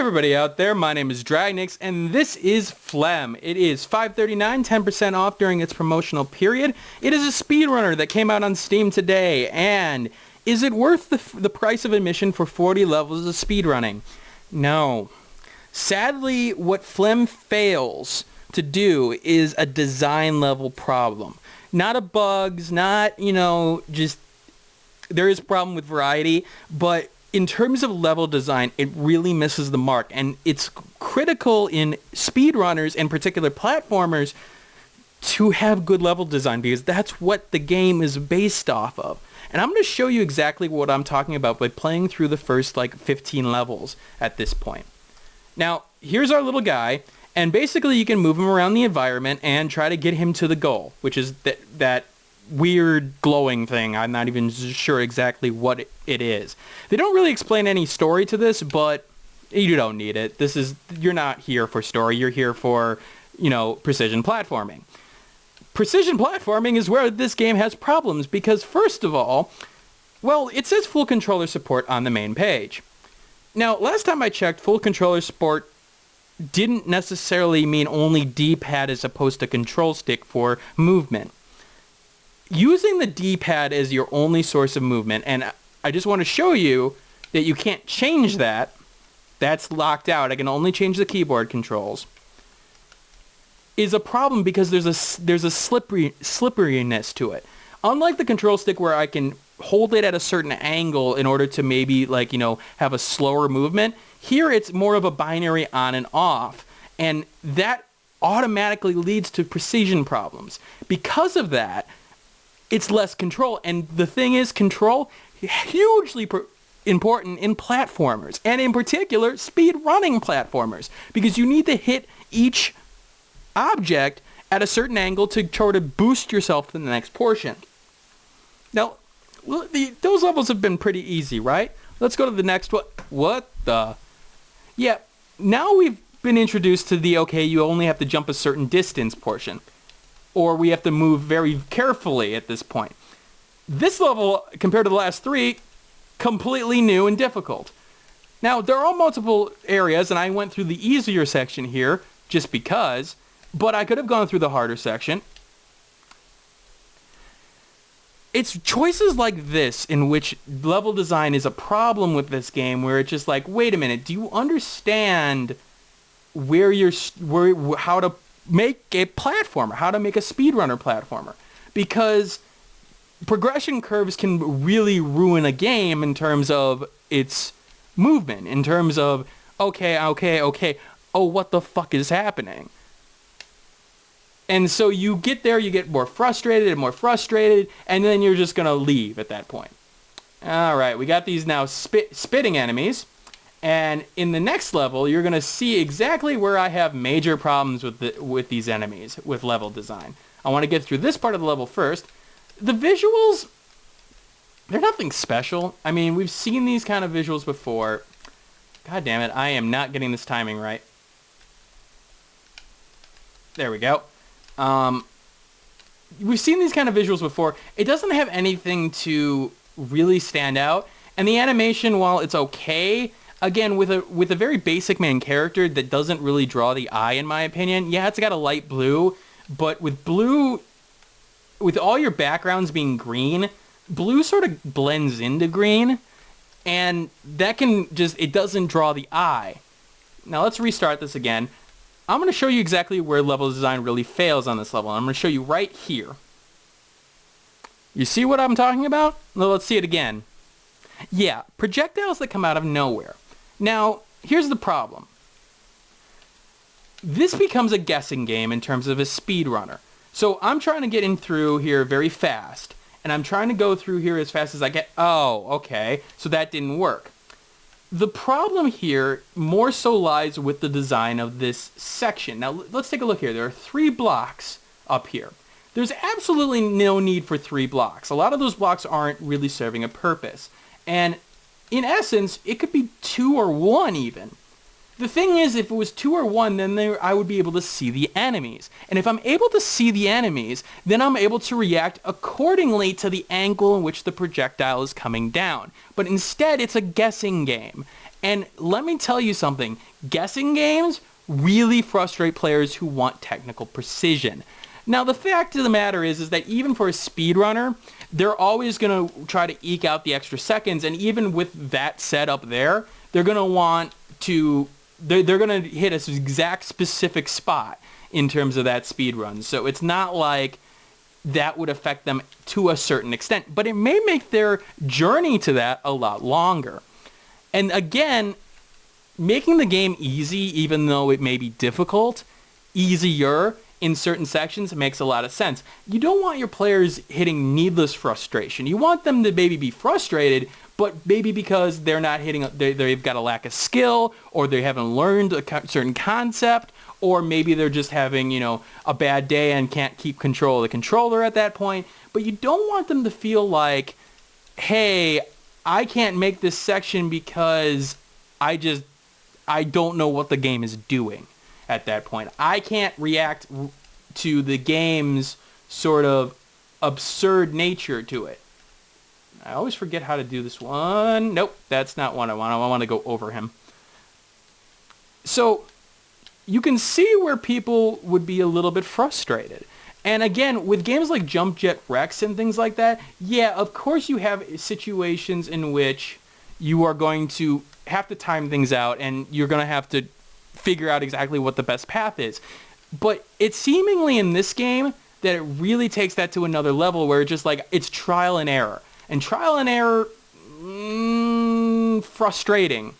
everybody out there, my name is Dragnix, and this is Flem. It is $5.39, 10% off during its promotional period. It is a speedrunner that came out on Steam today, and is it worth the price of admission for 40 levels of speedrunning? No. Sadly, what Flem fails to do is a design level problem. Not a bugs, not, just, there is a problem with variety, but in terms of level design, it really misses the mark, and it's critical in speedrunners, in particular platformers, to have good level design, because that's what the game is based off of. And I'm going to show you exactly what I'm talking about by playing through the first, 15 levels at this point. Now, here's our little guy, and basically you can move him around the environment and try to get him to the goal, which is that weird glowing thing. I'm not even sure exactly what it is. They don't really explain any story to this, but you don't need it. You're not here for story. You're here for, precision platforming. Precision platforming is where this game has problems because, first of all, well, it says full controller support on the main page. Now, last time I checked, full controller support didn't necessarily mean only D-pad as opposed to control stick for movement. Using the D-pad as your only source of movement, and I just want to show you that you can't change that. That's locked out. I can only change the keyboard controls. Is a problem because there's a slipperiness to it. Unlike the control stick where I can hold it at a certain angle in order to maybe have a slower movement, here it's more of a binary on and off, and that automatically leads to precision problems. Because of that, it's less control, and the thing is, control hugely important in platformers, and in particular, speed-running platformers, because you need to hit each object at a certain angle to try to boost yourself to the next portion. Now, those levels have been pretty easy, right? Let's go to the next one. What the? Yeah, now we've been introduced to you only have to jump a certain distance portion, or we have to move very carefully at this point. This level, compared to the last three, completely new and difficult. Now, there are multiple areas, and I went through the easier section here just because, but I could have gone through the harder section. It's choices like this in which level design is a problem with this game, where it's just like, wait a minute, do you understand how to make a platformer, how to make a speedrunner platformer? Because progression curves can really ruin a game in terms of its movement, in terms of, okay, oh, what the fuck is happening? And so you get there, you get more frustrated, and then you're just going to leave at that point. All right, we got these now spitting enemies. And in the next level, you're going to see exactly where I have major problems with these enemies, with level design. I want to get through this part of the level first. The visuals, they're nothing special. I mean, we've seen these kind of visuals before. God damn it, I am not getting this timing right. There we go. We've seen these kind of visuals before. It doesn't have anything to really stand out. And the animation, while it's okay, again, with a very basic main character that doesn't really draw the eye, in my opinion. Yeah, it's got a light blue, but with all your backgrounds being green, blue sort of blends into green, and that it doesn't draw the eye. Now let's restart this again. I'm going to show you exactly where level design really fails on this level. I'm going to show you right here. You see what I'm talking about? Well, let's see it again. Yeah, projectiles that come out of nowhere. Now, here's the problem. This becomes a guessing game in terms of a speedrunner. So I'm trying to get in through here very fast, and I'm trying to go through here as fast as I can. Oh, okay, so that didn't work. The problem here more so lies with the design of this section. Now, let's take a look here. There are 3 blocks up here. There's absolutely no need for 3 blocks. A lot of those blocks aren't really serving a purpose. And in essence, it could be 2 or 1 even. The thing is, if it was 2 or 1, then I would be able to see the enemies. And if I'm able to see the enemies, then I'm able to react accordingly to the angle in which the projectile is coming down. But instead, it's a guessing game. And let me tell you something, guessing games really frustrate players who want technical precision. Now, the fact of the matter is that even for a speedrunner, they're always going to try to eke out the extra seconds, and even with that setup there, they're going to want to, they're going to hit an exact specific spot in terms of that speedrun. So it's not like that would affect them to a certain extent, but it may make their journey to that a lot longer. And again, making the game easy, even though it may be difficult, easier in certain sections makes a lot of sense. You don't want your players hitting needless frustration. You want them to maybe be frustrated, but maybe because they're not hitting, they've got a lack of skill, or they haven't learned a certain concept, or maybe they're just having, you know, a bad day and can't keep control of the controller at that point. But you don't want them to feel like, hey, I can't make this section because I don't know what the game is doing at that point. I can't react to the game's sort of absurd nature to it. I always forget how to do this one. Nope, that's not one I want. I want to go over him. So you can see where people would be a little bit frustrated. And again, with games like Jump Jet Rex and things like that, yeah, of course you have situations in which you are going to have to time things out and you're going to have to figure out exactly what the best path is. But it's seemingly in this game that it really takes that to another level where it's just like, it's trial and error. And trial and error, frustrating.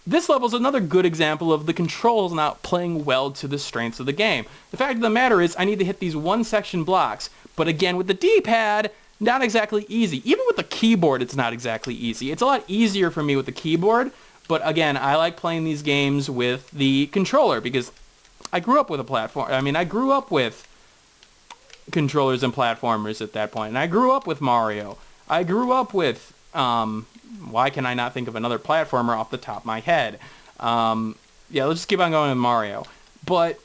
This level is another good example of the controls not playing well to the strengths of the game. The fact of the matter is I need to hit these one section blocks, but again with the D-pad, not exactly easy. Even with the keyboard, it's not exactly easy. It's a lot easier for me with the keyboard, but again, I like playing these games with the controller because I grew up with a platform. I mean, I grew up with controllers and platformers at that point, and I grew up with Mario. I grew up with, why can I not think of another platformer off the top of my head? Yeah, let's just keep on going with Mario. But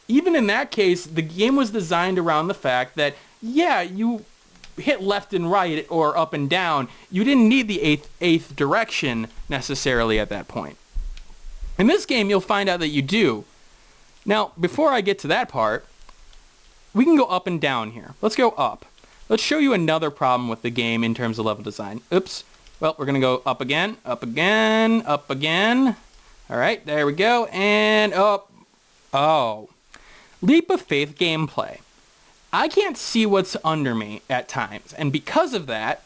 even in that case, the game was designed around the fact that, yeah, you hit left and right or up and down. You didn't need the eighth direction necessarily at that point. In this game, you'll find out that you do. Now, before I get to that part, we can go up and down here. Let's go up. Let's show you another problem with the game in terms of level design. Oops. Well, we're going to go up again, up again, up again. All right, there we go. And up. Oh. Leap of faith gameplay. I can't see what's under me at times. And because of that,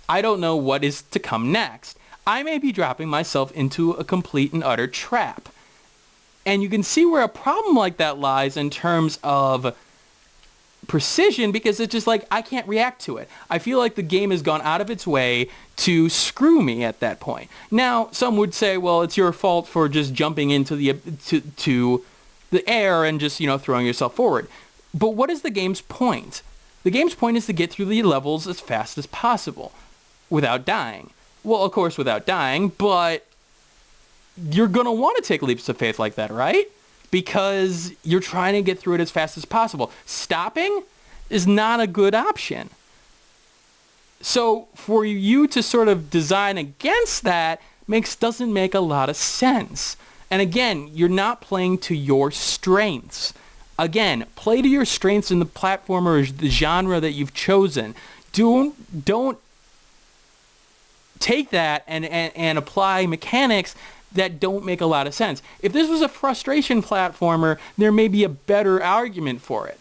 I don't know what is to come next. I may be dropping myself into a complete and utter trap. And you can see where a problem like that lies in terms of precision, because it's just like I can't react to it. I feel like the game has gone out of its way to screw me at that point. Now, some would say, well, it's your fault for just jumping into the to the air and just, you know, throwing yourself forward. But what is the game's point? The game's point is to get through the levels as fast as possible without dying. Well, of course, without dying, but you're going to want to take leaps of faith like that, right? Because you're trying to get through it as fast as possible. Stopping is not a good option. So for you to sort of design against that doesn't make a lot of sense. And again, you're not playing to your strengths. Again, play to your strengths in the platformer or the genre that you've chosen. Don't take that and apply mechanics that don't make a lot of sense. If this was a frustration platformer, there may be a better argument for it.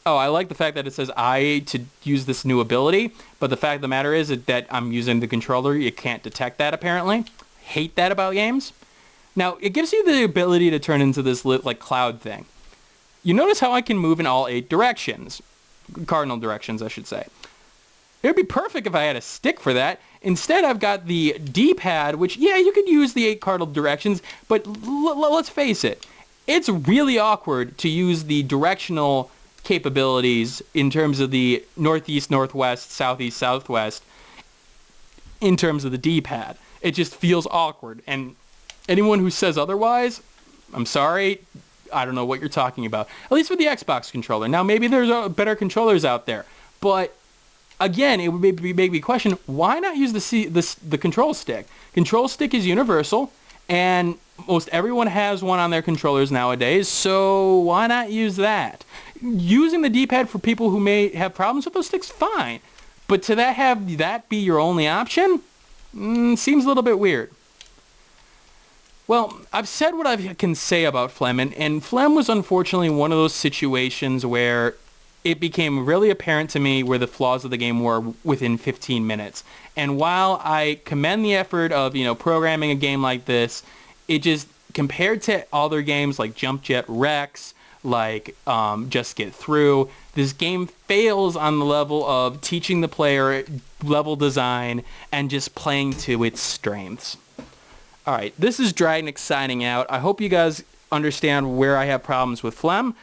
Oh, I like the fact that it says I to use this new ability, but the fact of the matter is that I'm using the controller. You can't detect that, apparently. Hate that about games. Now, it gives you the ability to turn into this like cloud thing. You notice how I can move in all 8 directions. Cardinal directions, I should say. It would be perfect if I had a stick for that. Instead, I've got the D-pad, which, yeah, you could use the 8 cardinal directions, but let's face it. It's really awkward to use the directional capabilities in terms of the northeast, northwest, southeast, southwest in terms of the D-pad. It just feels awkward. And anyone who says otherwise, I'm sorry, I don't know what you're talking about. At least with the Xbox controller. Now, maybe there's better controllers out there, but again, it would make me question, why not use the control stick? Control stick is universal, and most everyone has one on their controllers nowadays, so why not use that? Using the D-pad for people who may have problems with those sticks, fine. But to have that be your only option? Seems a little bit weird. Well, I've said what I can say about Flem, and Flem was unfortunately one of those situations where it became really apparent to me where the flaws of the game were within 15 minutes. And while I commend the effort of, programming a game like this, it just, compared to other games like Jump Jet Rex, like Just Get Through, this game fails on the level of teaching the player level design and just playing to its strengths. Alright, this is Dragnix signing out. I hope you guys understand where I have problems with Flem.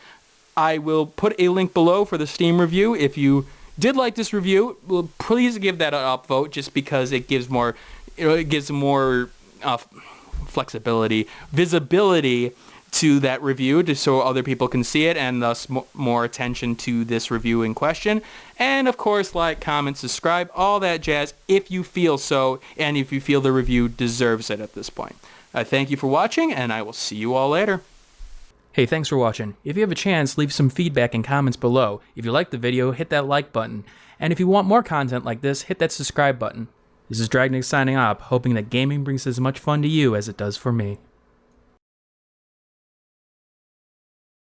I will put a link below for the Steam review. If you did like this review, well, please give that an upvote just because it gives more, flexibility, visibility to that review, just so other people can see it, and thus more attention to this review in question. And of course, like, comment, subscribe, all that jazz if you feel so, and if you feel the review deserves it at this point. Thank you for watching, and I will see you all later. Hey, thanks for watching. If you have a chance, leave some feedback and comments below. If you liked the video, hit that like button. And if you want more content like this, hit that subscribe button. This is Dragnix signing off, hoping that gaming brings as much fun to you as it does for me.